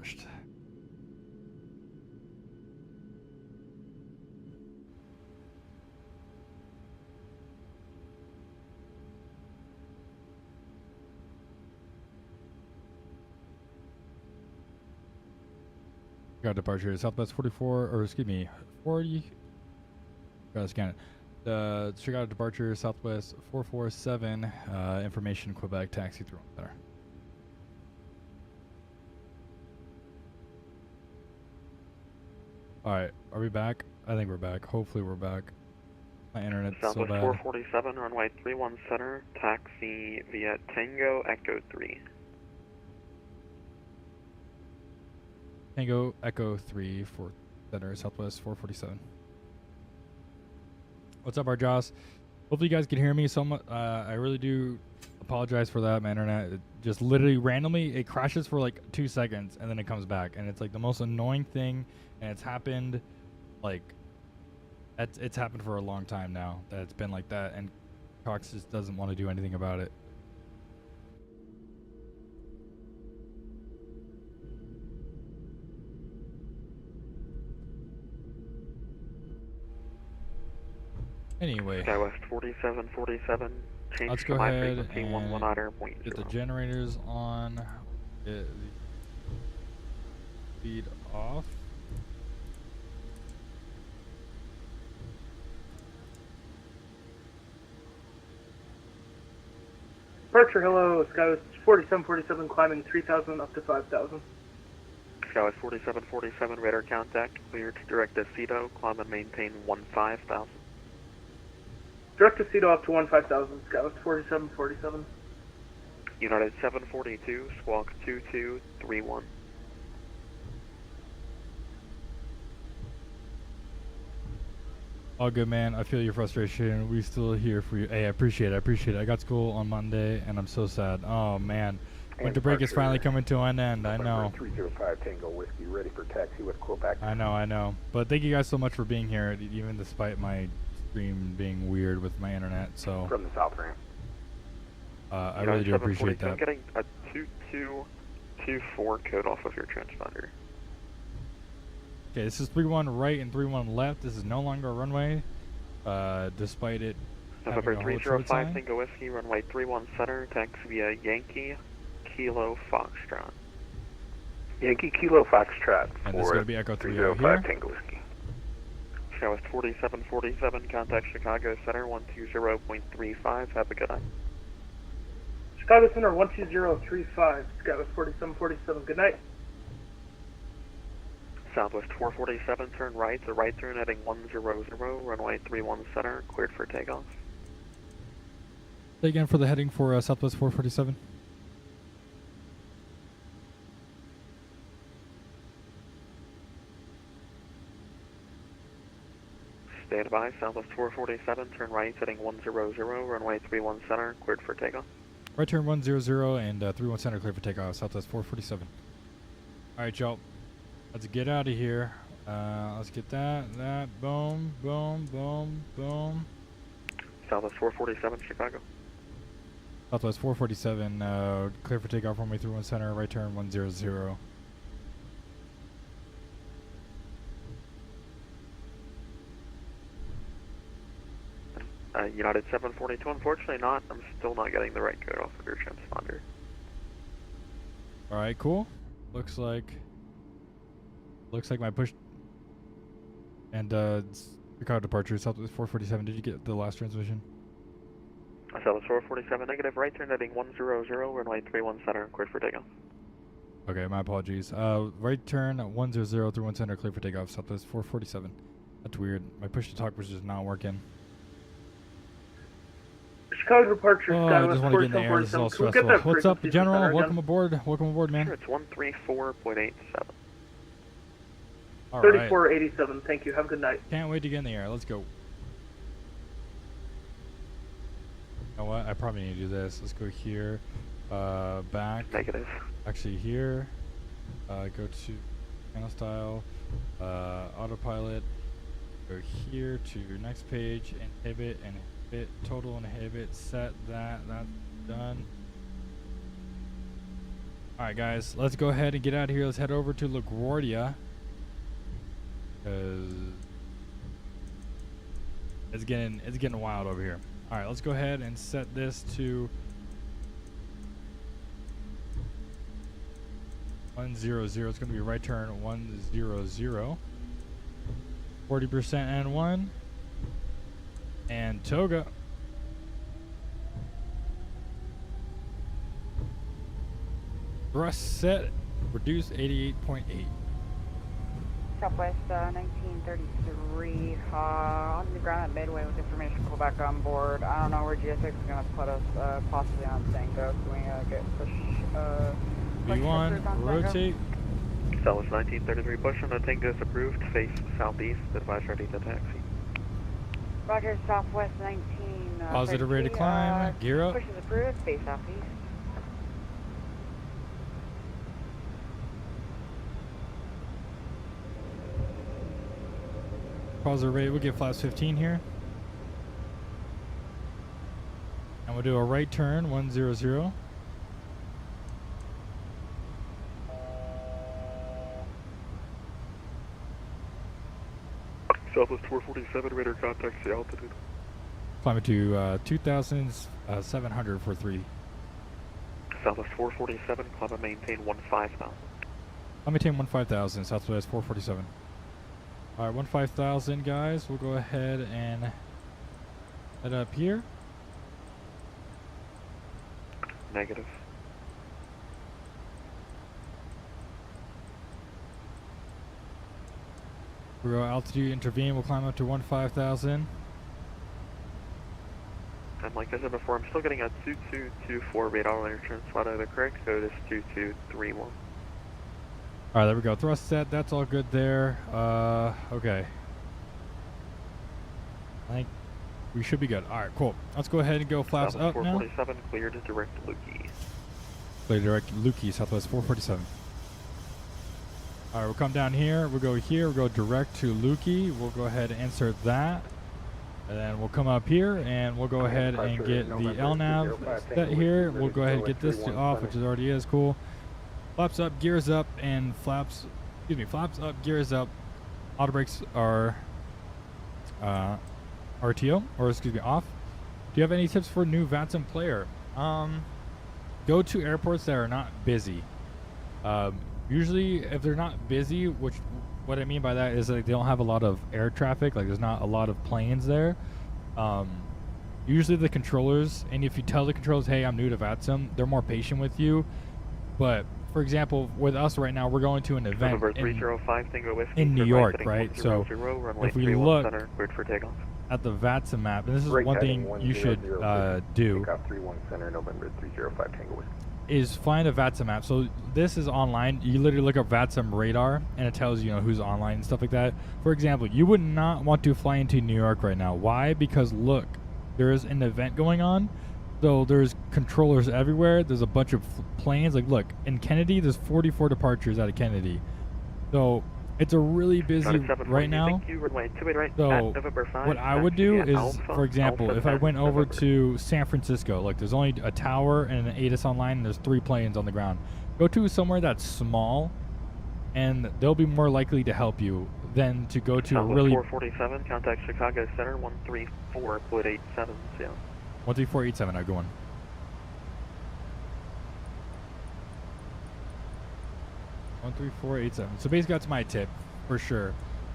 pushed. Got departure Southwest 44, or excuse me, 40. Gotta scan it. Chicago departure Southwest 447. Information Quebec taxi through there. All right, are we back? I think we're back. Hopefully we're back. My internet's Southwest so bad. 447, runway 31 center, taxi via Tango Echo 3. Tango Echo 3 for center Southwest 447. What's up, our Joss? Hopefully you guys can hear me. I really do apologize for that. My internet, it just literally randomly, it crashes for like 2 seconds and then it comes back, and it's like the most annoying thing. And it's happened, like, it's happened for a long time now that it's been like that, and Cox just doesn't want to do anything about it. Anyway, SkyWest 4747, change let's to go my ahead frequency and 119.0. get the generators on, get the feed off. Departure, hello, SkyWest 4747, climbing 3,000 up to 5,000. SkyWest 4747, radar contact, clear to direct to Cedo, climb and maintain 15,000. Direct to Cedo up to 15,000, SkyWest 4747. United 742, squawk 2231. All good, man. I feel your frustration. We still here for you. Hey, I appreciate it. I got school on Monday, and I'm so sad. Oh, man. Winter break is finally coming to an end. I know. 305 Tango Whiskey, ready for taxi with Quebec. I know. But thank you guys so much for being here, even despite my stream being weird with my internet. So From the South Ramp. I really do appreciate that. I'm getting a 2224 code off of your transponder. Okay, this is 31 right and 31 left. This is no longer a runway, despite it having November a hold 305 sign. Tango Whiskey, runway 31 center, taxi via Yankee Kilo Foxtrot. Yankee Kilo Foxtrot And this is for going to be Echo 30 305 here. Tango Whiskey. SkyWest 4747, contact Chicago Center 120.35. Have a good night. Chicago Center 12035, SkyWest 4747, good night. Southwest 447, turn right, the right turn heading 100, runway 31 center, cleared for takeoff. Say again for the heading for Southwest 447. Stand by, Southwest 447, turn right, heading 100, runway 31 center, cleared for takeoff. Right turn 100 and 31 center clear for takeoff. Southwest 447. All right, y'all. Let's get out of here. Let's get that, boom, boom, boom, boom. Southwest 447, Chicago. Southwest 447, clear for takeoff, runway 31 center, right turn 100. United 742, unfortunately not. I'm still not getting the right code off of your transponder. All right, cool. Looks like my push and Chicago departure, Southwest 447. Did you get the last transmission? Southwest 447, negative, right turn heading 100, runway 31 center, cleared for takeoff. Okay, my apologies. Right turn 100, 31 center, clear for takeoff. Southwest 447. That's weird. My push to talk was just not working. Chicago departure, Oh, I SkyWest just want to get in the air. This is all 4747. Can we get stressful. that What's up, frequency General? center Welcome again? aboard. Welcome aboard, man. Sure, it's 134.87. All right. 3487, thank you, have a good night. Can't wait to get in the air. Let's go. You know what? I probably need to do this. Let's go here. Back. Negative. Actually, here. Go to panel style. Autopilot. Go here to next page. Inhibit. Total inhibit. Set that. That's done. All right, guys, let's go ahead and get out of here. Let's head over to LaGuardia. It's getting wild over here. All right, let's go ahead and set this to 100. It's going to be right turn 100. 40% N1 and Toga. Thrust set, reduce 88.8. Southwest 1933, on the ground at Midway with information, pull back on board. I don't know where GSX is going to put us, possibly on Tango. Can we get push, V1, rotate. Southwest 1933, push on the Tango is approved, face southeast, advise ready to taxi. Roger, Southwest 19. Positive rate of climb, gear up. Push is approved, face southeast. Positive rate, we'll get flaps 15 here. And we'll do a right turn, 100. Southwest 447, radar contact the altitude. Climb it to 2,700 for 3. Southwest 447, climb and maintain 15,000. I'll maintain 15,000, Southwest 447. All right, 15,000 guys. We'll go ahead and head up here. Negative. We'll go altitude intervene. We'll climb up to 15,000. And like I said before, I'm still getting a 2224 radar entrance. Whether the correct code is 2231. All right, there we go. Thrust set. That's all good there. Okay. I think we should be good. All right, cool. Let's go ahead and go flaps up now. 447 cleared to direct Lukey. Clear direct Lukey, Southwest 447. All right, we'll come down here. We'll go here. We'll go direct to Lukey. We'll go ahead and insert that. And then we'll come up here and we'll go ahead and get the LNAV set here. We'll go ahead and get this to off, which is already is cool. Flaps up, gears up, and flaps up, gears up. Auto brakes are RTO, or excuse me, off. Do you have any tips for new Vatsim player? Go to airports that are not busy. Usually, if they're not busy, which what I mean by that is like they don't have a lot of air traffic, like there's not a lot of planes there. Usually the controllers, and if you tell the controllers, hey, I'm new to Vatsim, they're more patient with you. But for example, with us right now, we're going to an event in New York, right? So if we look at the Vatsim map, and this is one thing you should do, is find a Vatsim map. So this is online. You literally look up Vatsim radar, and it tells you, who's online and stuff like that. For example, you would not want to fly into New York right now. Why? Because look, there is an event going on. So there's controllers everywhere. There's a bunch of planes. Like, look, in Kennedy, there's 44 departures out of Kennedy. So it's a really busy right now. So what I would do is, for example, if I went over to San Francisco, like there's only a tower and an ATIS online, and there's 3 planes on the ground. Go to somewhere that's small, and they'll be more likely to help you than to go to a really... 447, contact Chicago Center, 134.87, yeah. 13487, I'll go on. So basically that's my tip, for sure,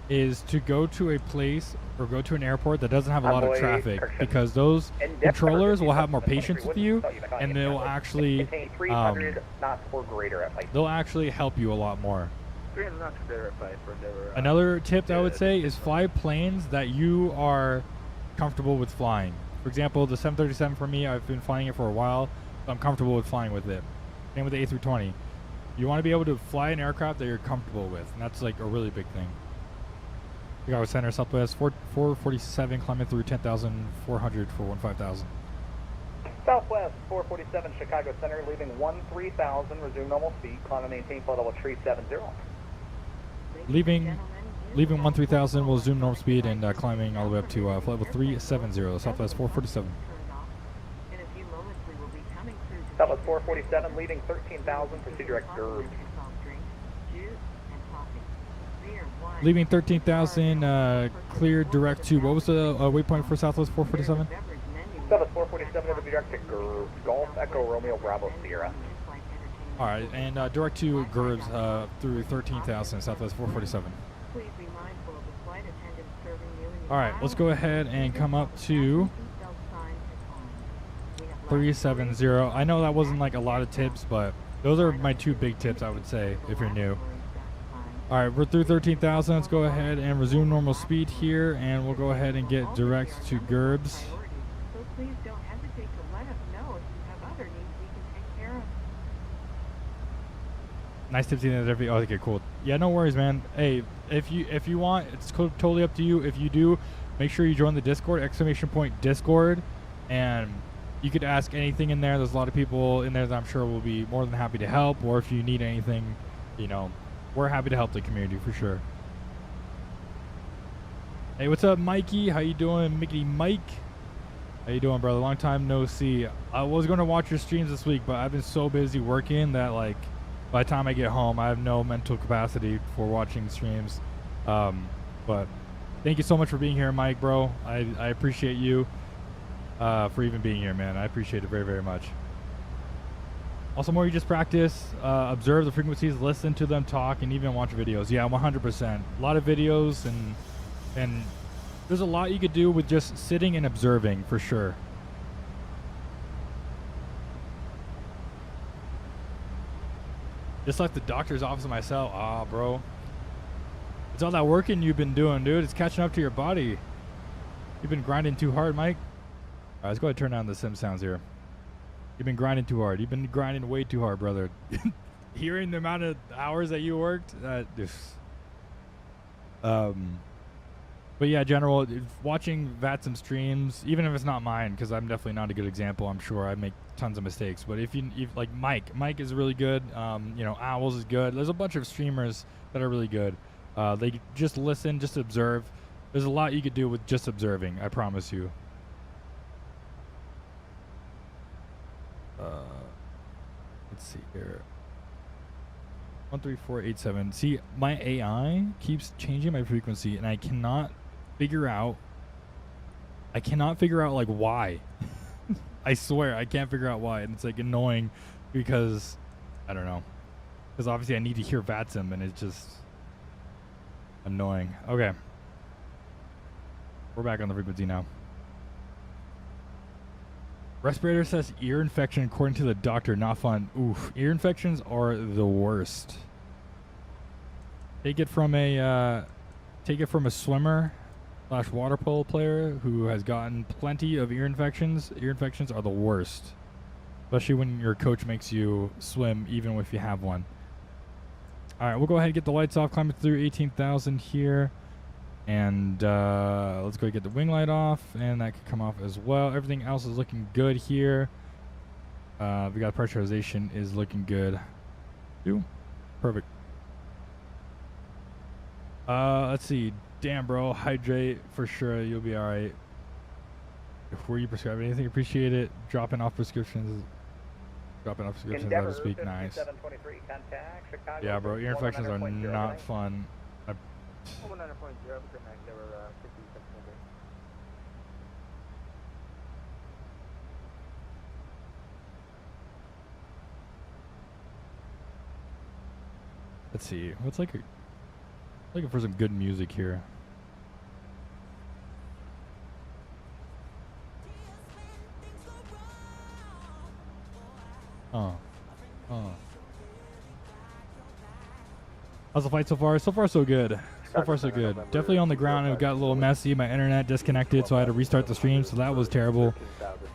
is to go to a place or go to an airport that doesn't have a lot of traffic, because those controllers will have more patience with you, and they'll actually help you a lot more. Another tip that I would say is fly planes that you are comfortable with flying. For example, the 737 for me, I've been flying it for a while, so I'm comfortable with flying with it. Same with the A320. You want to be able to fly an aircraft that you're comfortable with, and that's like a really big thing. Chicago Center, Southwest 447, climbing through 10,400 for 15,000. Southwest 447, Chicago Center, leaving 13,000, resume normal speed, climb and maintain flight level 370. Leaving 13,000, we'll zoom normal speed and climbing all the way up to flight level 370, Southwest 447. In a few moments, we will be coming through to Southwest 447, leaving 13,000, proceed direct Gerbs. Leaving 13,000, clear direct to, what was the waypoint for Southwest 447? Southwest 447, it'll be direct to Gerbs, Golf Echo Romeo Bravo Sierra. All right, and direct to Gerbs through 13,000, Southwest 447. All right, let's go ahead and come up to 370. I know that wasn't like a lot of tips, but those are my two big tips, I would say, if you're new. All right, we're through 13,000. Let's go ahead and resume normal speed here, and we'll go ahead and get direct to Gerbs. So please don't hesitate to let us know if you have other needs we can take care of. Nice tips in there. Oh, okay, cool. Yeah, no worries, man. Hey, if you want, it's totally up to you. If you do, make sure you join the Discord, !Discord, and you could ask anything in there. There's a lot of people in there that I'm sure will be more than happy to help, or if you need anything, you know, we're happy to help the community for sure. Hey, what's up, Mikey? How you doing, Mickey Mike? How you doing, brother? Long time no see. I was going to watch your streams this week, but I've been so busy working that, like, by the time I get home, I have no mental capacity for watching streams. But thank you so much for being here, Mike, bro. I appreciate you for even being here, man. I appreciate it very, very much. Also, more you just practice, observe the frequencies, listen to them talk, and even watch videos. Yeah, 100%. A lot of videos, and there's a lot you could do with just sitting and observing, for sure. Just like the doctor's office myself. Ah, bro. It's all that working you've been doing, dude. It's catching up to your body. You've been grinding too hard, Mike. All right, let's go ahead and turn down the sim sounds here. You've been grinding too hard. You've been grinding way too hard, brother. Hearing the amount of hours that you worked, but yeah, General, watching Vatsim streams, even if it's not mine, because I'm definitely not a good example. I'm sure I make tons of mistakes. But if like Mike is really good. You know, Owls is good. There's a bunch of streamers that are really good. They just listen, just observe. There's a lot you could do with just observing. I promise you. Let's see here. 13487. See, my AI keeps changing my frequency, and I cannot figure out like why. I swear I can't figure out why, and it's like annoying because I don't know. Because obviously I need to hear Vatsim, and it's just annoying. Okay, we're back on the frequency now. Respirator says ear infection according to the doctor. Not fun. Oof. Ear infections are the worst. Take it from a swimmer / water polo player who has gotten plenty of ear infections. Ear infections are the worst, especially when your coach makes you swim, even if you have one. All right, we'll go ahead and get the lights off. Climbing through 18,000 here. And let's go get the wing light off, and that could come off as well. Everything else is looking good here. We got pressurization is looking good. Perfect. Let's see. Damn, bro. Hydrate for sure. You'll be all right. Were you prescribing anything? Appreciate it. Dropping off prescriptions. That would speak nice. Yeah, bro. Ear infections are not fun. Let's see. What's looking for some good music here. How's the fight so far? So far, so good. So far, so good. Definitely on the ground. It got a little messy. My internet disconnected, so I had to restart the stream, so that was terrible.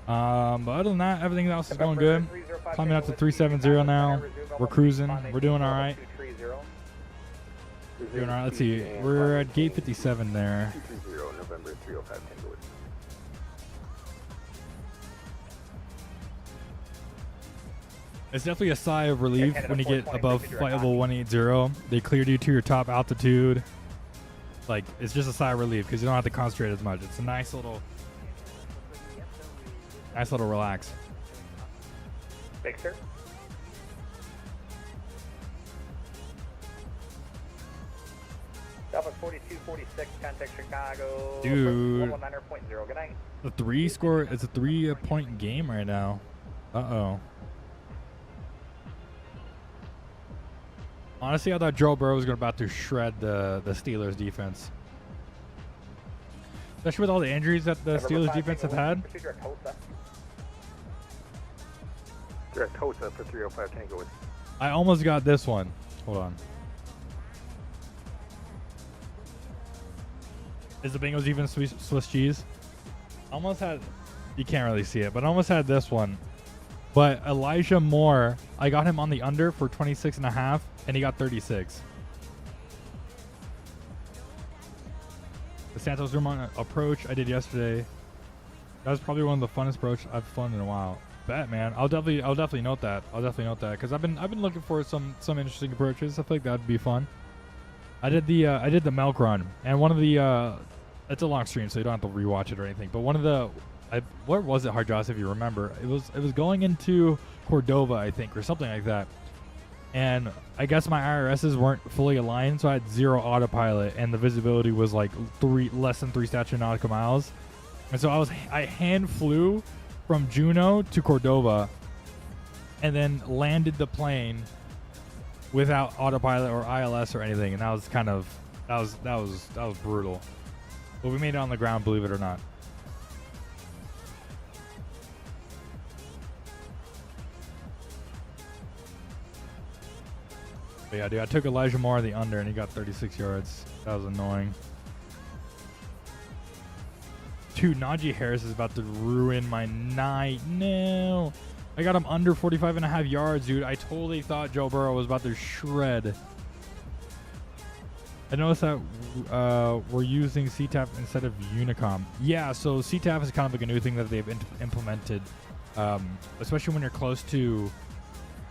But other than that, everything else is going good. Climbing up to 370 now. We're cruising. We're doing all right. Doing all right. Let's see. We're at gate 57 there. It's definitely a sigh of relief when you get above flight level 180. They cleared you to your top altitude. Like, it's just a sigh of relief because you don't have to concentrate as much. It's a nice little relax. Victor. Southwest 4246, contact Chicago. Dude. 119.0. Good night. The three score. It's a 3-point game right now. Uh-oh. Honestly, I thought Joe Burrow was about to shred the Steelers defense. Especially with all the injuries that the Steelers defense have had. Direct Tosa for 305 Tango Whiskey. I almost got this one. Hold on. Is the Bengals even Swiss cheese? Almost had, you can't really see it, but almost had this one. But Elijah Moore, I got him on the under for 26.5, and he got 36. The Santos Dumont approach I did yesterday. That was probably one of the funnest approach I've fun in a while. Bet, man. I'll definitely note that. I'll definitely note that because I've been looking for some interesting approaches. I feel like that'd be fun. I did the milk run, and one of the it's a long stream, so you don't have to rewatch it or anything. But one of the where was it, Hard Joss, if you remember? It was going into Cordova, I think, or something like that. And I guess my IRSs weren't fully aligned, so I had 0 autopilot, and the visibility was like less than 3 statute nautical miles. And so I hand flew from Juneau to Cordova, and then landed the plane without autopilot or ILS or anything, and that was brutal. But we made it on the ground, believe it or not. But yeah, dude, I took Elijah Moore the under, and he got 36 yards. That was annoying. Dude, Najee Harris is about to ruin my night. No. I got him under 45.5 yards, dude. I totally thought Joe Burrow was about to shred. I noticed that we're using CTAP instead of Unicom. Yeah, so CTAP is kind of like a new thing that they've implemented, especially when you're close to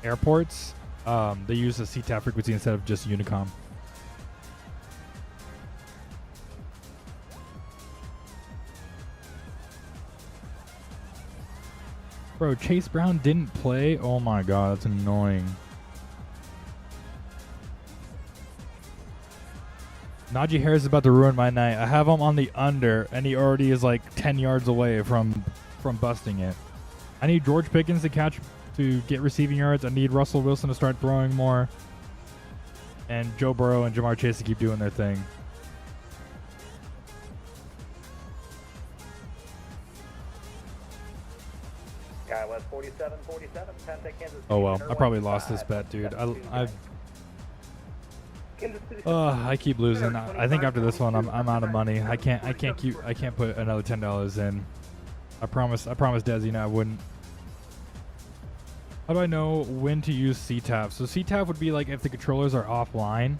airports. They use the CTAP frequency instead of just Unicom. Bro, Chase Brown didn't play? Oh my god, that's annoying. Najee Harris is about to ruin my night. I have him on the under, and he already is like 10 yards away from busting it. I need George Pickens to get receiving yards. I need Russell Wilson to start throwing more. And Joe Burrow and Jamar Chase to keep doing their thing. West 4747, contact Kansas City. Oh well, I probably lost this bet, dude. I keep losing. I think after this one, I'm out of money. I can't put another $10 in. I promised Desi I wouldn't. How do I know when to use CTAP? So CTAP would be like if the controllers are offline.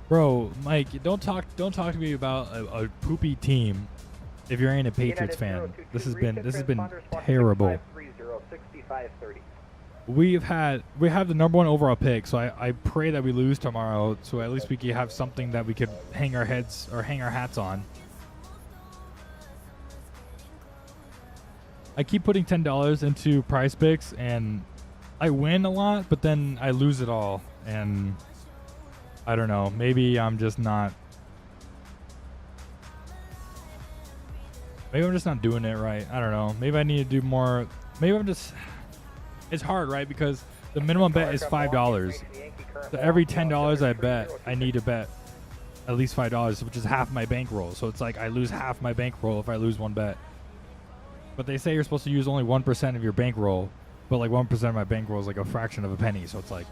Bro, Mike, don't talk to me about a poopy team if you ain't a Patriots fan. This has been terrible. We have the #1 overall pick, so I pray that we lose tomorrow, so at least we can have something that we could hang our hats on. I keep putting $10 into Prize Picks, and I win a lot, but then I lose it all, and I don't know. Maybe I'm just not. Maybe I'm just not doing it right. I don't know. Maybe I need to do more. Maybe I'm just. It's hard, right? Because the minimum bet is $5. So every $10 I bet, I need to bet at least $5, which is half my bankroll. So it's like I lose half my bankroll if I lose one bet. But they say you're supposed to use only 1% of your bankroll, but like 1% of my bankroll is like a fraction of a penny. So it's like.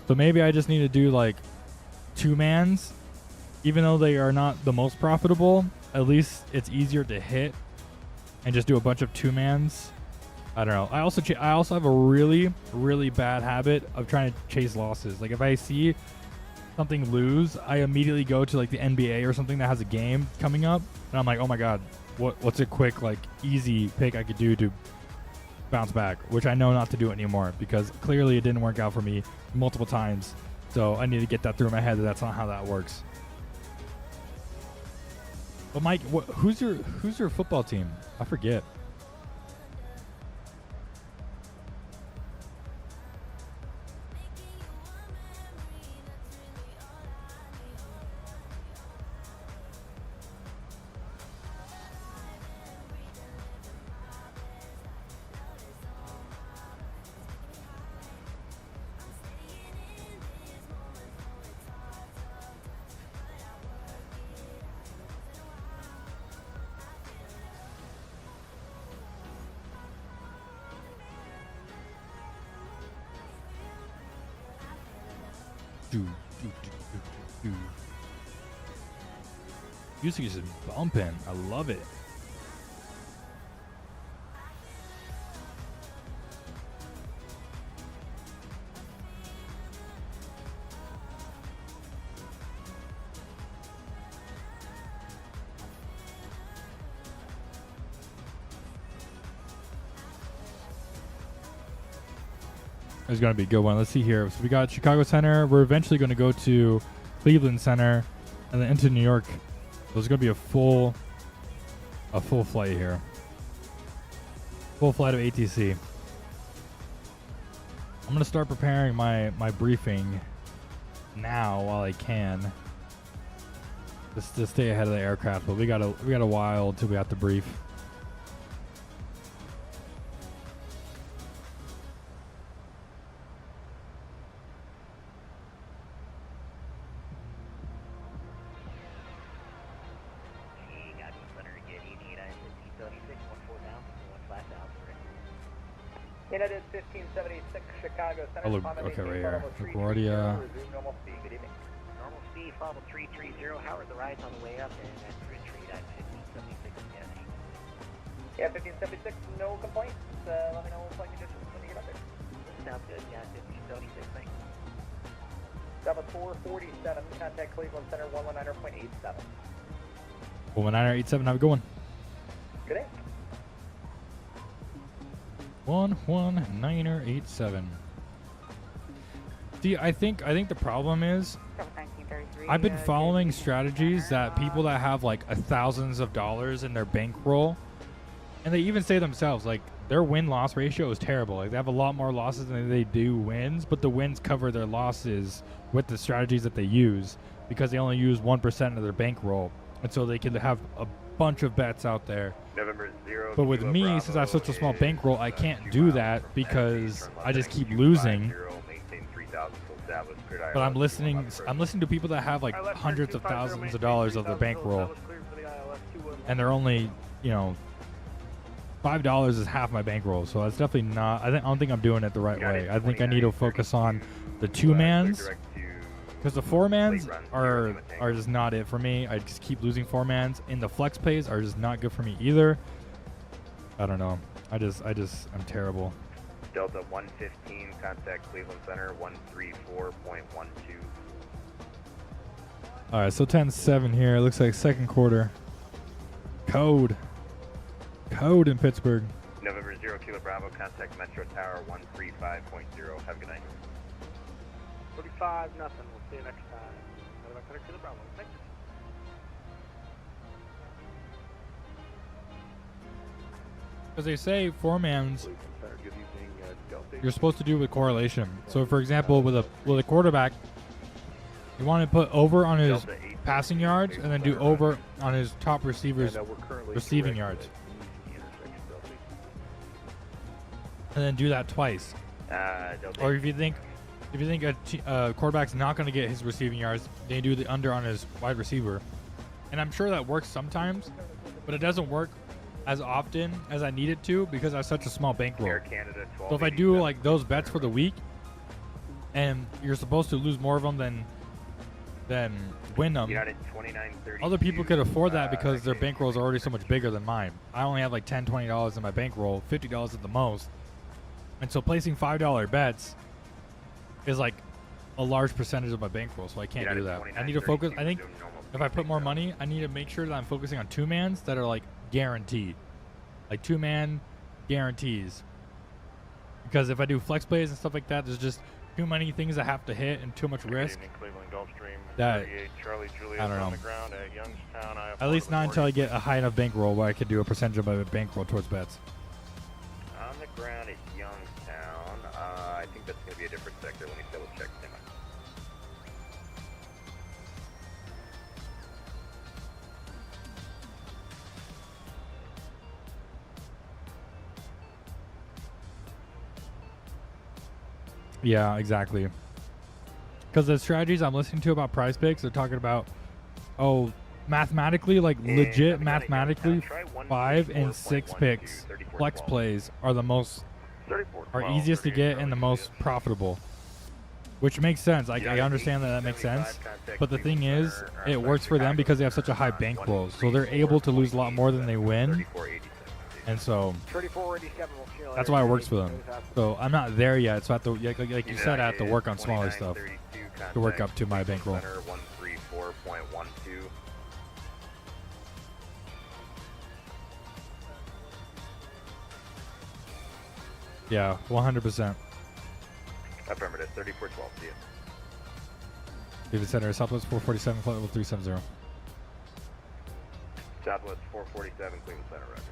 So maybe I just need to do like 2-mans, even though they are not the most profitable. At least it's easier to hit, and just do a bunch of 2-mans. I don't know. I also have a really, really bad habit of trying to chase losses. Like if I see something lose, I immediately go to like the NBA or something that has a game coming up, and I'm like, oh my god, what's a quick like easy pick I could do to bounce back? Which I know not to do anymore because clearly it didn't work out for me multiple times. So I need to get that through my head that that's not how that works. But Mike, who's your football team? I forget. Music is just bumping. I love it. It's going to be a good one. Let's see here. So we got Chicago Center. We're eventually going to go to Cleveland Center and then into New York. So it's going to be a full flight here. Full flight of ATC. I'm going to start preparing my briefing now while I can. Just to stay ahead of the aircraft, but we got a while till we have to brief. United 1576 Chicago Center. Oh, look, okay, right here. LaGuardia. Resume normal speed. Good evening. Normal speed, follow 330. How are the rides on the way up and at retreat at 1576 again? Yeah, 1576, no complaints. Let me know flight conditions when you get up there. Sounds good, yeah, 1576, thanks. That was 447. Contact Cleveland Center 119.87. 119.87, have a good one. Good day. 119.87. See, I think the problem is I've been following strategies that people that have like thousands of dollars in their bankroll, and they even say themselves like their win-loss ratio is terrible. Like they have a lot more losses than they do wins, but the wins cover their losses with the strategies that they use because they only use 1% of their bankroll, and so they can have a bunch of bets out there. November 0. But with me, Bravo since I have such a small bankroll, I can't do that because I just keep losing. But I'm listening to people that have like hundreds of thousands of dollars of their bankroll, and they're only, $5 is half my bankroll. So that's definitely not. I don't think I'm doing it the right way. I think I need to focus on the 2-mans. Because the 4-mans are just not it for me. I just keep losing 4-mans. And the flex pays are just not good for me either. I don't know. I'm terrible. Delta 115, contact Cleveland Center 134.12. All right, so 10-7 here. It looks like second quarter. Code in Pittsburgh. November 0 Kilo Bravo, contact Metro Tower 135.0. Have a good night. 45, nothing. We'll see you next time. November Center Kilo Bravo. Thanks. Because they say 4-mans, you're supposed to do with correlation. So, for example, with a quarterback, you want to put over on his passing yards and then do over on his top receiver's receiving yards. And then do that twice. Or if you think a quarterback's not going to get his receiving yards, they do the under on his wide receiver. And I'm sure that works sometimes, but it doesn't work as often as I need it to because I have such a small bankroll. So if I do like those bets for the week, and you're supposed to lose more of them than win them, other people could afford that because their bankroll is already so much bigger than mine. I only have like $10, $20 in my bankroll, $50 at the most. And so placing $5 bets is like a large percentage of my bankroll, so I can't do that. I need to focus. I think if I put more money, I need to make sure that I'm focusing on 2-mans that are like guaranteed, like 2-man guarantees. Because if I do flex plays and stuff like that, there's just too many things that have to hit and too much risk that, Charlie Juliet I don't know. on the ground at Youngstown. At least not until I get a high enough bankroll where I could do a percentage of my bankroll towards bets. On the ground at Youngstown. I think that's going to be a different sector. Let me double check. Yeah, exactly. Because the strategies I'm listening to about prize picks, they're talking about, oh, mathematically, like legit mathematically, 5 and 6 picks, flex plays are the most, are easiest to get and the most profitable. Which makes sense. I understand that makes sense. But the thing is, it works for them because they have such a high bankroll. So they're able to lose a lot more than they win. And so that's why it works for them. So I'm not there yet. So I have to, like you said, I have to work on smaller stuff to work up to my bankroll. 134.12. Yeah, 100%. Affirmative, 3412. See you. David Center, Southwest 447, flight level 370. Southwest 447, Cleveland Center, record.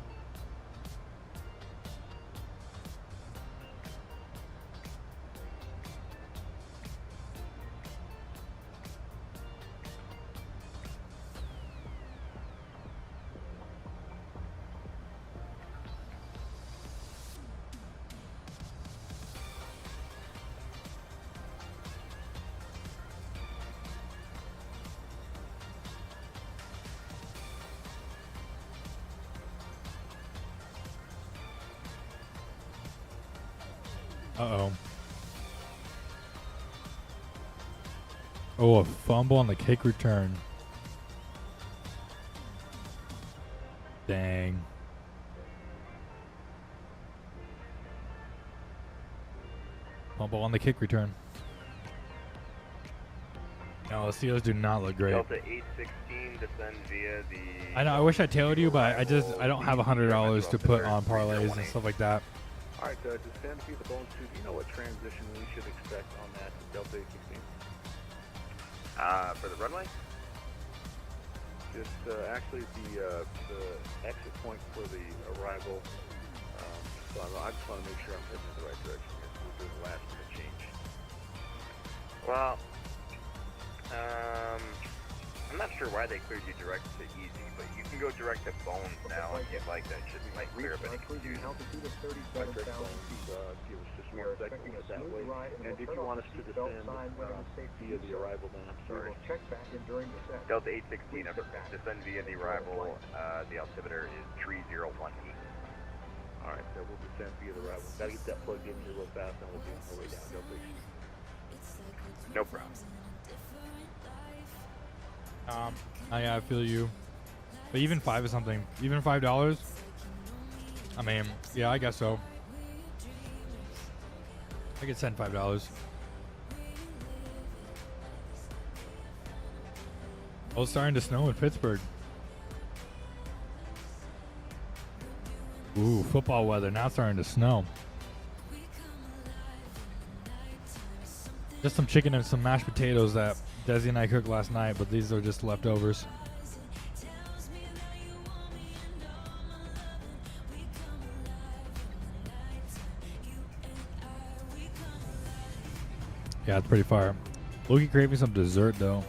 Uh-oh. Oh, a fumble on the kick return. Dang. Fumble on the kick return. No, the Steelers do not look great. Delta 816, descend via the... I know, I wish I told you, but I don't have $100 to put on parlays and stuff like that. All right, descend via the Bones 2. Do you know what transition we should expect on that Delta 816? For the runway? Just actually the exit point for the arrival. So I just want to make sure I'm heading in the right direction here. We're doing the last minute change. Well, I'm not sure why they cleared you direct to Easy, but you can go direct to Bones now if you'd like. That should might clear up any confusion. Altitude of 37,000 feet. Give us just 1 second to get that way. And if you want us to descend via the arrival, then I'm sorry. Delta 816, descend via the arrival. The altimeter is 301E. All right, so we'll descend via the arrival. Gotta get that plugged in here real fast, and we'll be on our way down. Delta 816. No problem. I feel you. But even 5 is something. Even $5? I mean, yeah, I guess so. I could send $5. Oh, it's starting to snow in Pittsburgh. Ooh, football weather. Now it's starting to snow. Just some chicken and some mashed potatoes that Desi and I cooked last night, but these are just leftovers. Yeah, it's pretty fire. Loki craving some dessert though.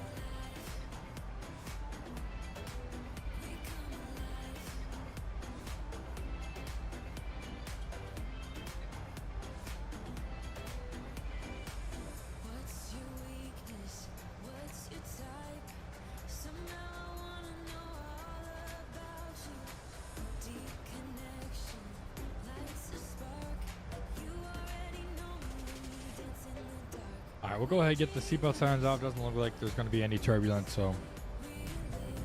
Alright, we'll go ahead and get the seatbelt signs off. Doesn't look like there's going to be any turbulence, so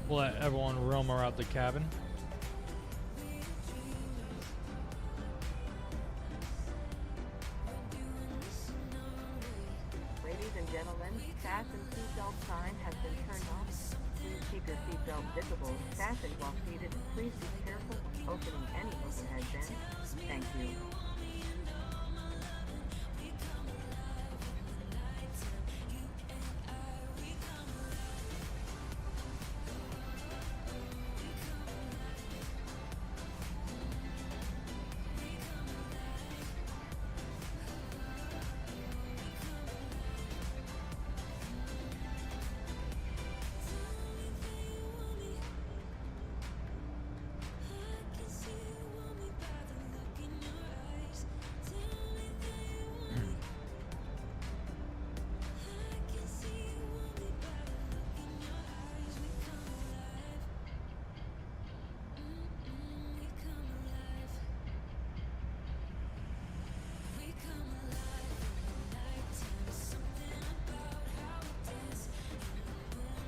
we'll let everyone roam around the cabin. Ladies and gentlemen, fasten seatbelt sign has been turned off. Please keep your seatbelt visible, fastened while seated. Please be careful when opening any overhead vents. Thank you.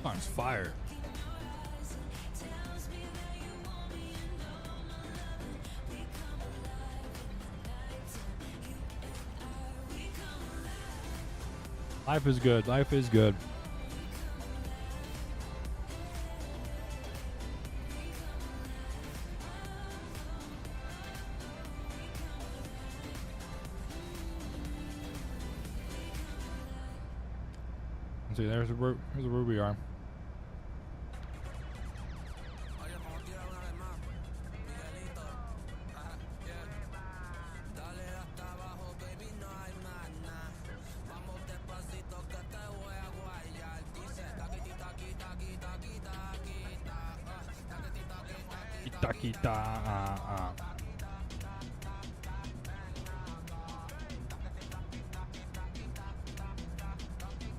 Song's fire. Life is good. Life is good. Let's see, here's where we are. Kita.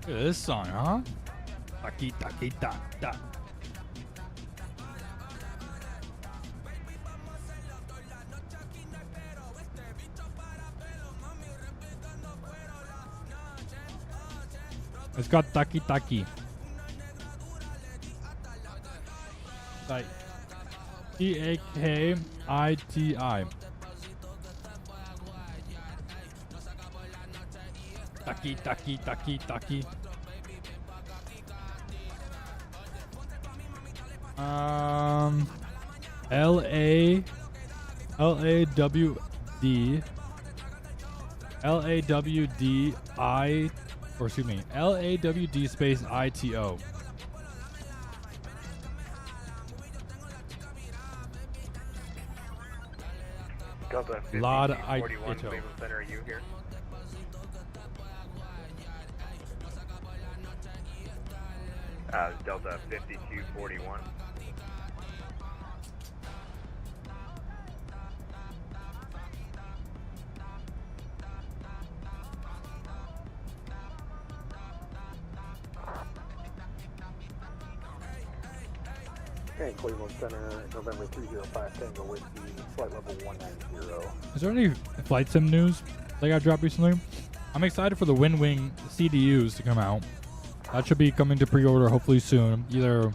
Look at this song, huh? Kita. It's got taki. Like Takiti. Taki. LAWD space ITO. Delta Lot 5241 ITO. Cleveland Center, are you here? Delta 5241. Okay, Cleveland Center, November 305 Tango Whiskey, flight level 190. Is there any flight sim news that got dropped recently? I'm excited for the WinWing CDUs to come out. That should be coming to pre-order hopefully soon. Either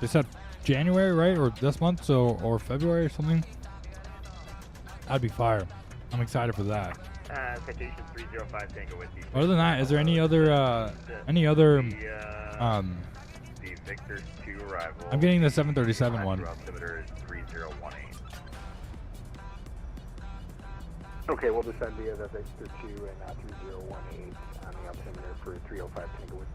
they said January, right, or this month, so or February or something. That'd be fire. I'm excited for that. Citation 305 Tango Whiskey. Other than that, is there any other The Victor 2 arrival. I'm getting the 737 one. Altimeter is 3018. Okay, we'll just send via the Victor 2 and 3018 on the altimeter for 305 Tango Whiskey.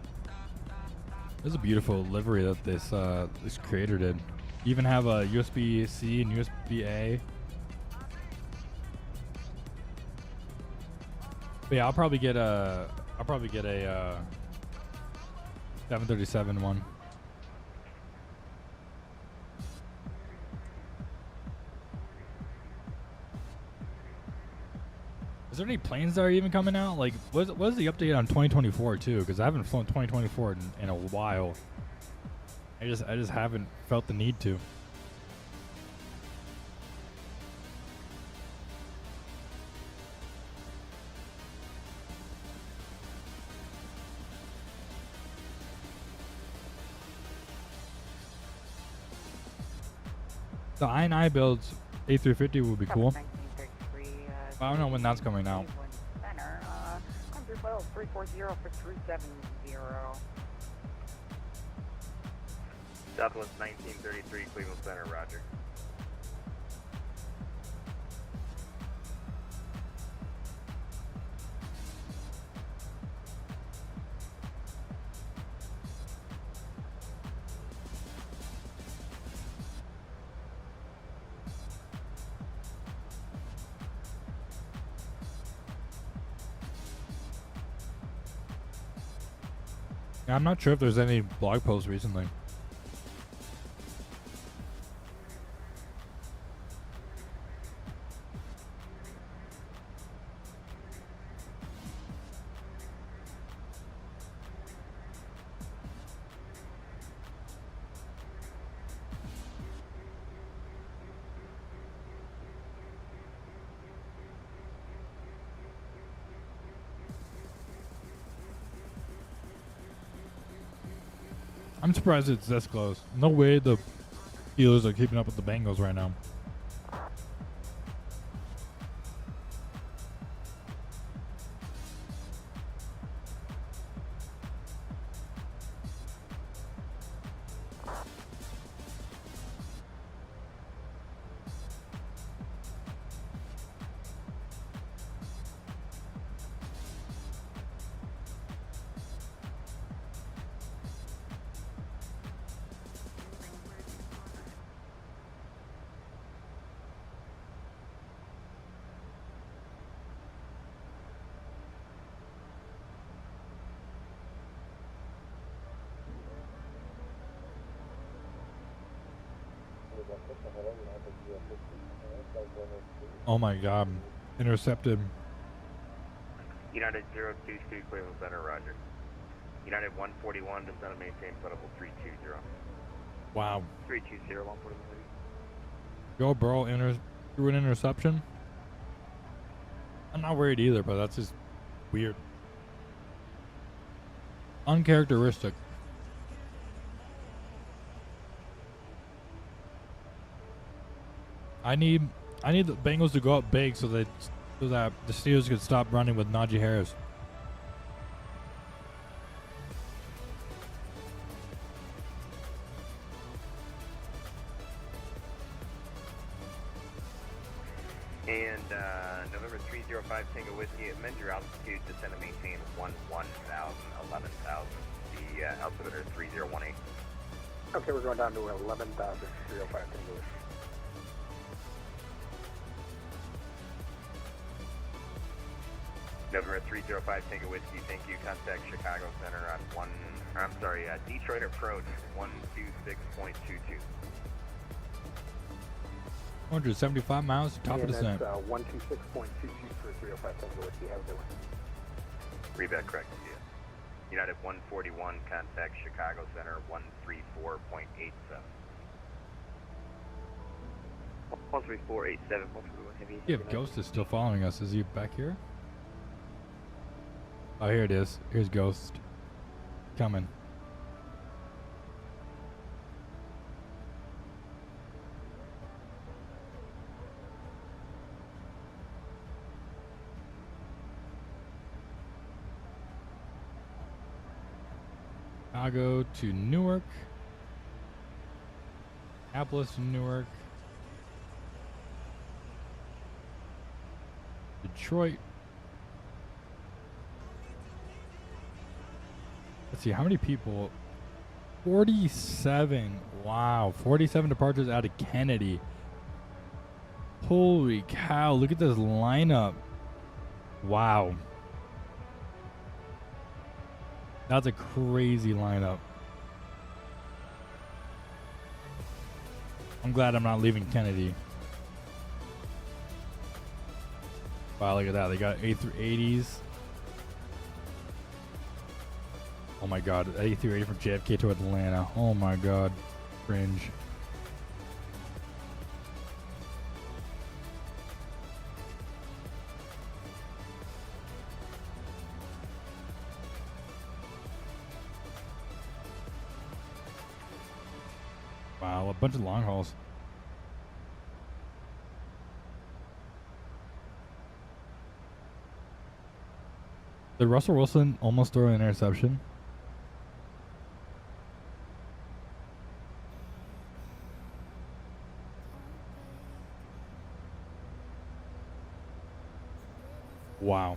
This is a beautiful livery that this creator did. You even have a USB-C and USB-A. But yeah, I'll probably get a 737 one. Is there any planes that are even coming out? Like, what is the update on 2024 too? Because I haven't flown 2024 in a while. I just haven't felt the need to. The I&I builds A350 would be cool. 1933, I don't know when that's coming out. Cleveland Center, I'm 340 for 370. Southwest 1933 Cleveland Center, roger. Yeah, I'm not sure if there's any blog posts recently. I'm surprised it's this close. No way the Steelers are keeping up with the Bengals right now. Oh my god. Intercepted. United 022 Cleveland Center, roger. United 141, descend and maintain flight level 320. Wow. 320, 141. Joe Burrow threw an interception. I'm not worried either, but that's just weird. Uncharacteristic. I need the Bengals to go up big so that the Steelers could stop running with Najee Harris. And November 305 Tango Whiskey, amend your altitude, descend and maintain 11,000. The altimeter 3018. Okay, we're going down to 11,305 Tango Whiskey. November 305 Tango Whiskey, thank you. Contact Chicago Center on Detroit approach 126.22. 175 miles, top of descent. That's 126.22 for 305 Tango Whiskey. Have a good one. Reback correct, yeah. United 141, contact Chicago Center 134.87. 13487, heavy. Yeah, if Ghost is still following us, is he back here? Oh, here it is. Here's Ghost. Coming. Chicago to Newark. Minneapolis to Newark. Detroit. Let's see, how many people? 47. Wow, 47 departures out of Kennedy. Holy cow, look at this lineup. Wow. That's a crazy lineup. I'm glad I'm not leaving Kennedy. Wow, look at that. They got A380s. Oh my god, A380 from JFK to Atlanta. Oh my god. Cringe. Wow, a bunch of long hauls. Did Russell Wilson almost throw an interception? Wow.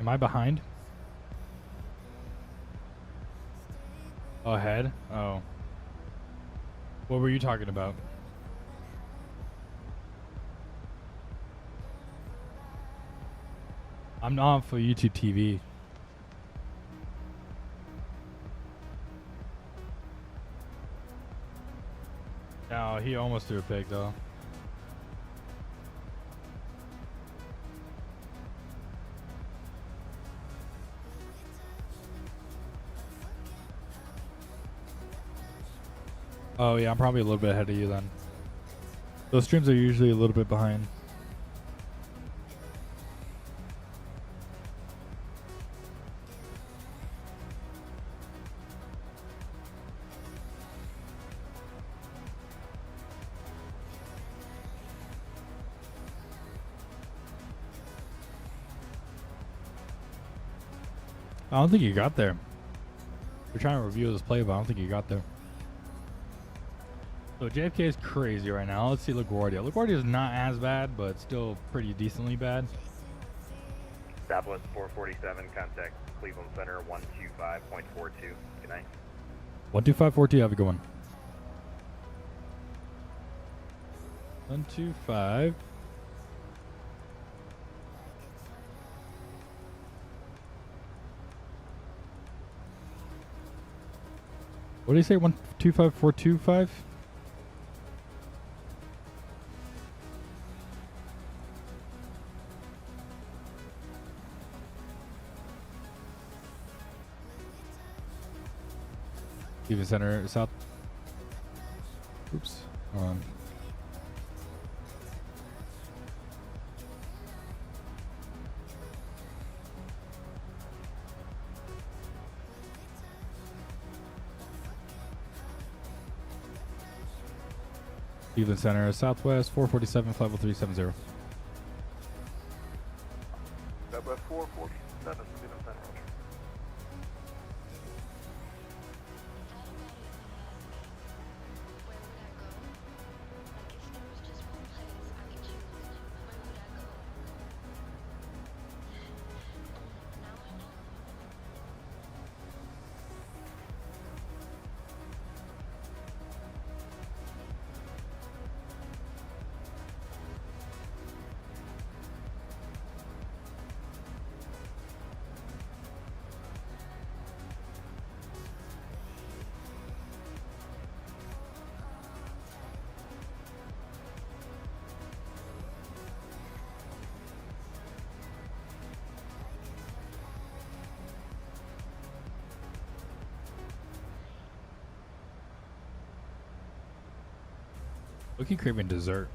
Am I behind? Oh, ahead? Oh. What were you talking about? I'm not for YouTube TV. No, he almost threw a pick though. Oh yeah, I'm probably a little bit ahead of you then. Those streams are usually a little bit behind. I don't think you got there. We're trying to review this play, but I don't think you got there. So JFK is crazy right now. Let's see LaGuardia. LaGuardia is not as bad, but still pretty decently bad. Southwest 447, contact Cleveland Center 125.42. Good night. 12542, have a good one. 125. What do you say? 125425? Even center south. Oops. Hold on. Cleveland Center, Southwest 447 50370. Southwest 447, Cleveland Center. Looking craving dessert.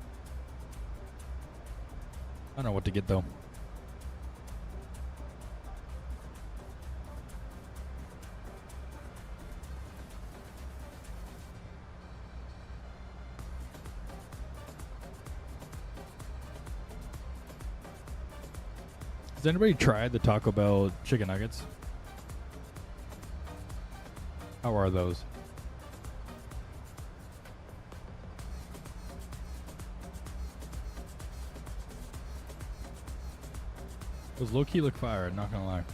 I don't know what to get though. Has anybody tried the Taco Bell chicken nuggets? How are those? Those low-key look fire, not gonna lie.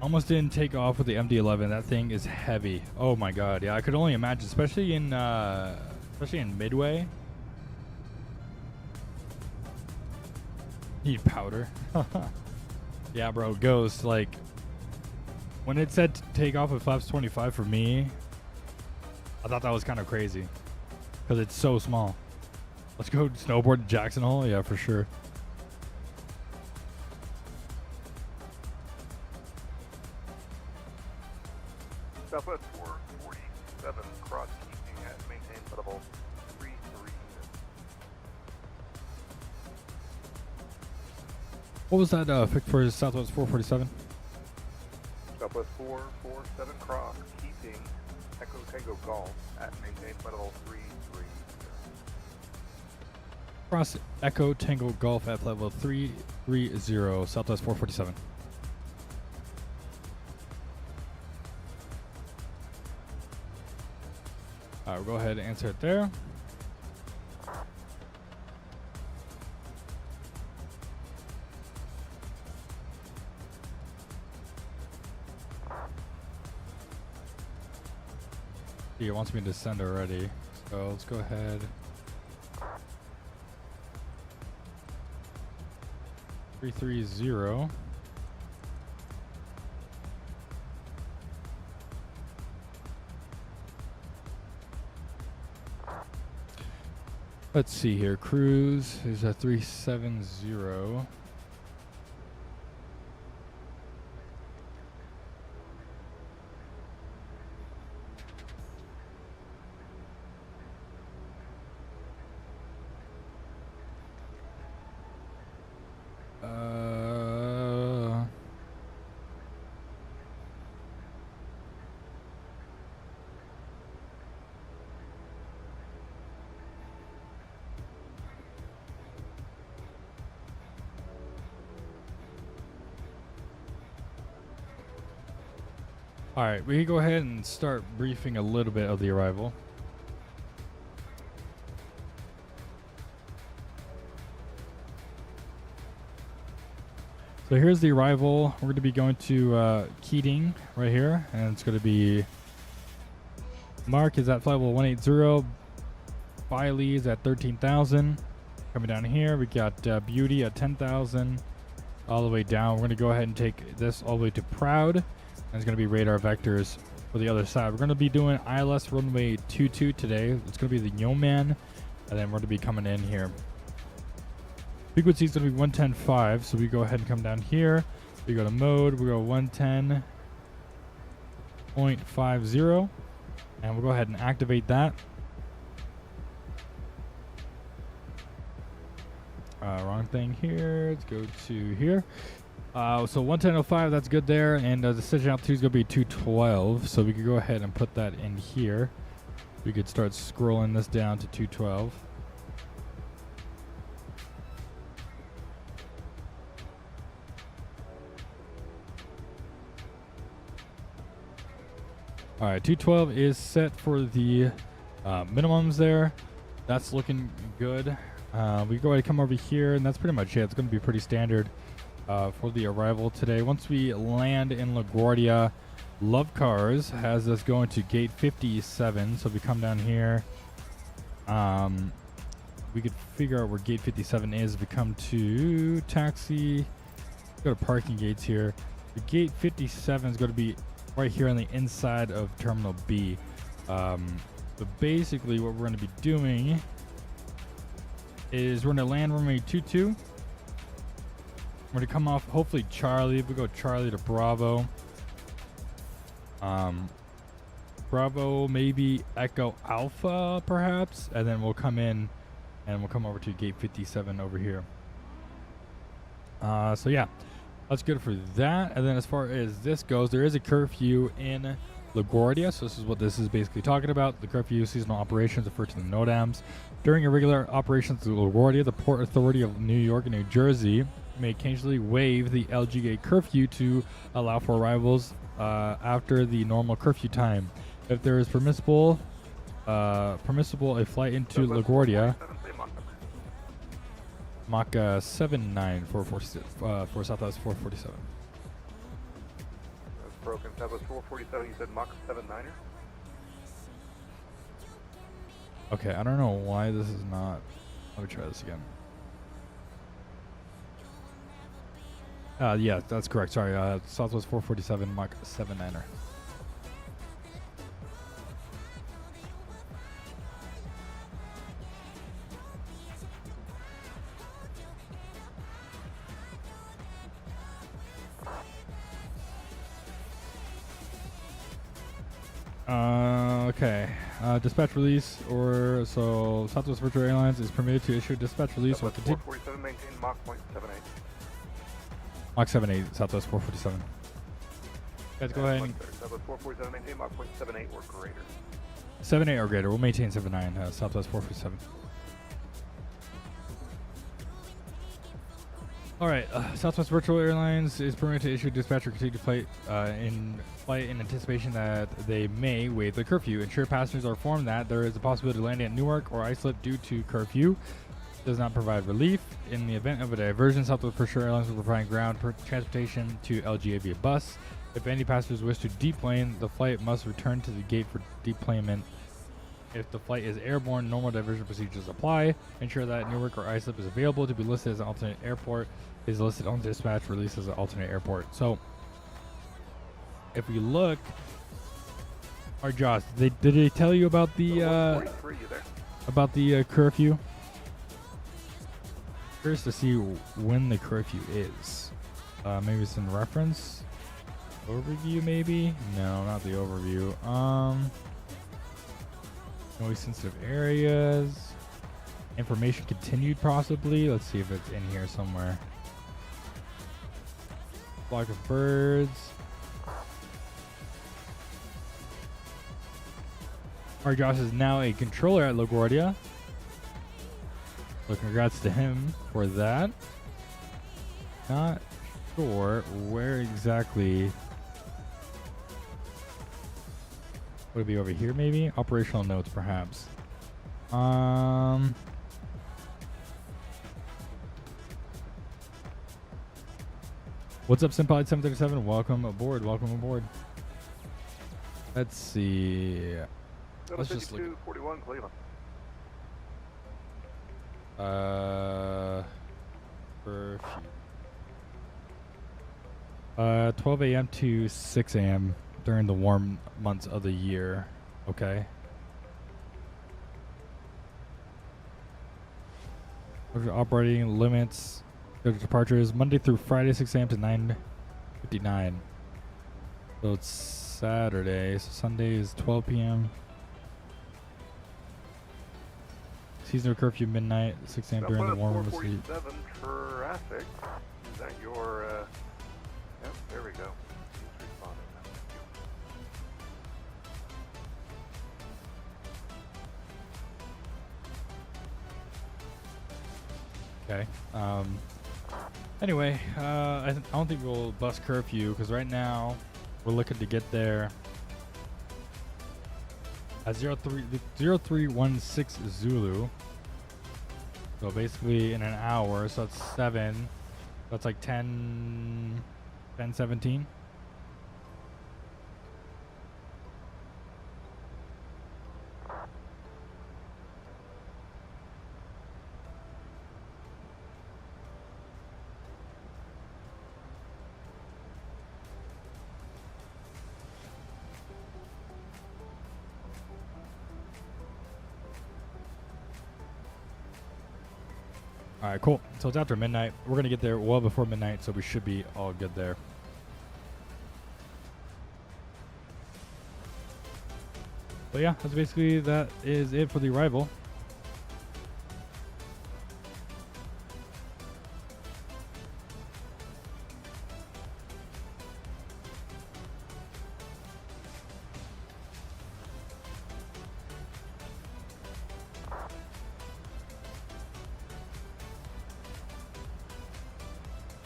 Almost didn't take off with the MD-11. That thing is heavy. Oh my god. Yeah, I could only imagine, especially in Midway. Need powder. Yeah, bro. Ghost, like, when it said to take off with flaps 25 for me, I thought that was kind of crazy because it's so small. Let's go snowboard to Jackson Hole. Yeah, for sure. Southwest 447, cross keeping at maintain level 33. What was that pick for Southwest 447? Southwest 447, cross keeping Echo Tango Golf at maintain level 33. Cross Echo Tango Golf at level 330, Southwest 447. Alright, we'll go ahead and answer it there. It wants me to send already, so let's go ahead. 330. Let's see here. Cruise is a 370. All right, we can go ahead and start briefing a little bit of the arrival. So here's the arrival. We're going to be going to Keating right here, and it's going to be Mark is at flight level 180. Ifly is at 13,000. Coming down here, we got Beauty at 10,000. All the way down, we're going to go ahead and take this all the way to Proud. And it's going to be radar vectors for the other side. We're going to be doing ILS runway 22 today. It's going to be the Yeoman, and then we're going to be coming in here. Frequency is going to be 110.5, so we go ahead and come down here. We go to mode, we go 110.50, and we'll go ahead and activate that. Wrong thing here. Let's go to here. So 110.05, that's good there, and the decision altitude is going to be 212, so we could go ahead and put that in here. We could start scrolling this down to 212. All right, 212 is set for the minimums there. That's looking good. We go ahead and come over here, and that's pretty much it. It's going to be pretty standard for the arrival today. Once we land in LaGuardia, Love Cars has us going to gate 57. So if we come down here, we could figure out where gate 57 is. We come to taxi, go to parking gates here. The gate 57 is going to be right here on the inside of Terminal B. But basically what we're going to be doing is we're going to land runway 22. We're going to come off hopefully Charlie. We go Charlie to Bravo. Bravo, maybe Echo Alpha perhaps, and then we'll come in and we'll come over to gate 57 over here. So yeah, that's good for that. And then as far as this goes, there is a curfew in LaGuardia, so this is what this is basically talking about. The curfew seasonal operations refer to the NODAMs. During irregular operations to LaGuardia, the Port Authority of New York and New Jersey may occasionally waive the LGA curfew to allow for arrivals after the normal curfew time. If there is permissible a flight into LaGuardia, Mach 79 for Southwest 447. That's broken. Southwest 447, you said Mach 79er? Okay, I don't know why this is not. Let me try this again. Yeah, that's correct. Sorry, Southwest 447 Mach 79er. Okay. Dispatch release or so Southwest Virtual Airlines is permitted to issue dispatch release or continue. 447, maintain Mach 0.78. Mach 78, Southwest 447. Guys, go ahead. Southwest 447, maintain Mach 0.78 or greater. 78 or greater. We'll maintain 79, Southwest 447. All right. Southwest Virtual Airlines is permitted to issue dispatch or continue flight in anticipation that they may waive the curfew. Ensure passengers are informed that there is a possibility of landing at Newark or Islip due to curfew. Does not provide relief. In the event of a diversion, Southwest Virtual Airlines will provide ground transportation to LGA via bus. If any passengers wish to deplane, the flight must return to the gate for deplanement. If the flight is airborne, normal diversion procedures apply. Ensure that Newark or Islip is available to be listed as an alternate airport. Is listed on dispatch, released as an alternate airport. So, if we look, or Josh, did they tell you about the curfew? Curious to see when the curfew is. Maybe it's in the reference overview. Maybe no, not the overview. Noise sensitive areas. Information continued, possibly. Let's see if it's in here somewhere. Flock of birds. Our Josh is now a controller at LaGuardia. So congrats to him for that. Not sure where exactly. Would it be over here maybe? Operational notes perhaps. What's up, Simpod 737? Welcome aboard. Welcome aboard. Let's see. Let's just look. 41 Cleveland. Curfew. 12 a.m. to 6 a.m. during the warm months of the year. Okay. Operating limits. Departures Monday through Friday, 6 a.m. to 9:59. So it's Saturday. So Sunday is 12 p.m. Seasonal curfew midnight, 6 a.m. during the warm months of the year. 447 traffic. Is that your? Yep, there we go. He's responding now. Okay. Anyway, I don't think we'll bust curfew because right now we're looking to get there at 0316 Zulu. So basically in an hour, so that's 7. That's like 10:17. All right, cool. So it's after midnight. We're going to get there well before midnight, so we should be all good there. But yeah, that's basically, that is it for the arrival.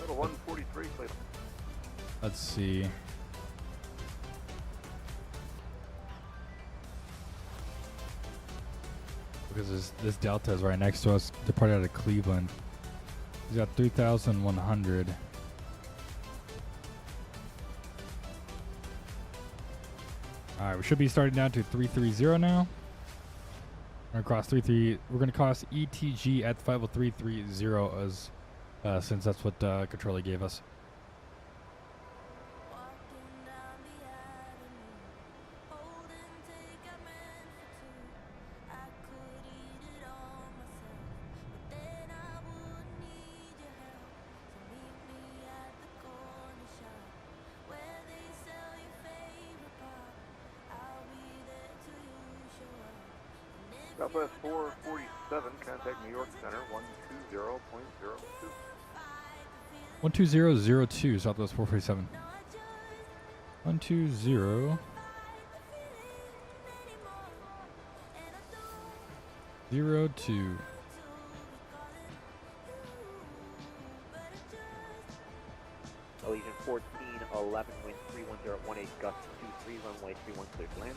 Little 143 Cleveland. Let's see. Because this Delta is right next to us, departed out of Cleveland. He's got 3,100. All right, we should be starting down to 330 now. We're gonna cross 33. We're gonna cross ETG at 50330 as since that's what controller gave us. Southwest 447, contact New York Center 120.02. 12002 Southwest 447. 12002. Allegiant 1411, wind 31018, gust 23, runway 31, clear to land.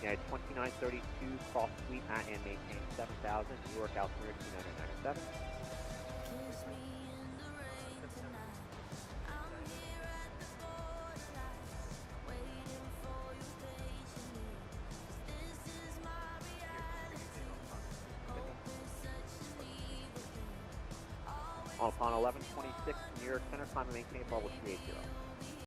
Yeah, 2932, cross sweep at and maintain 7000, New York altimeter 2997. On upon 1126, New York Center, climb and maintain level 380.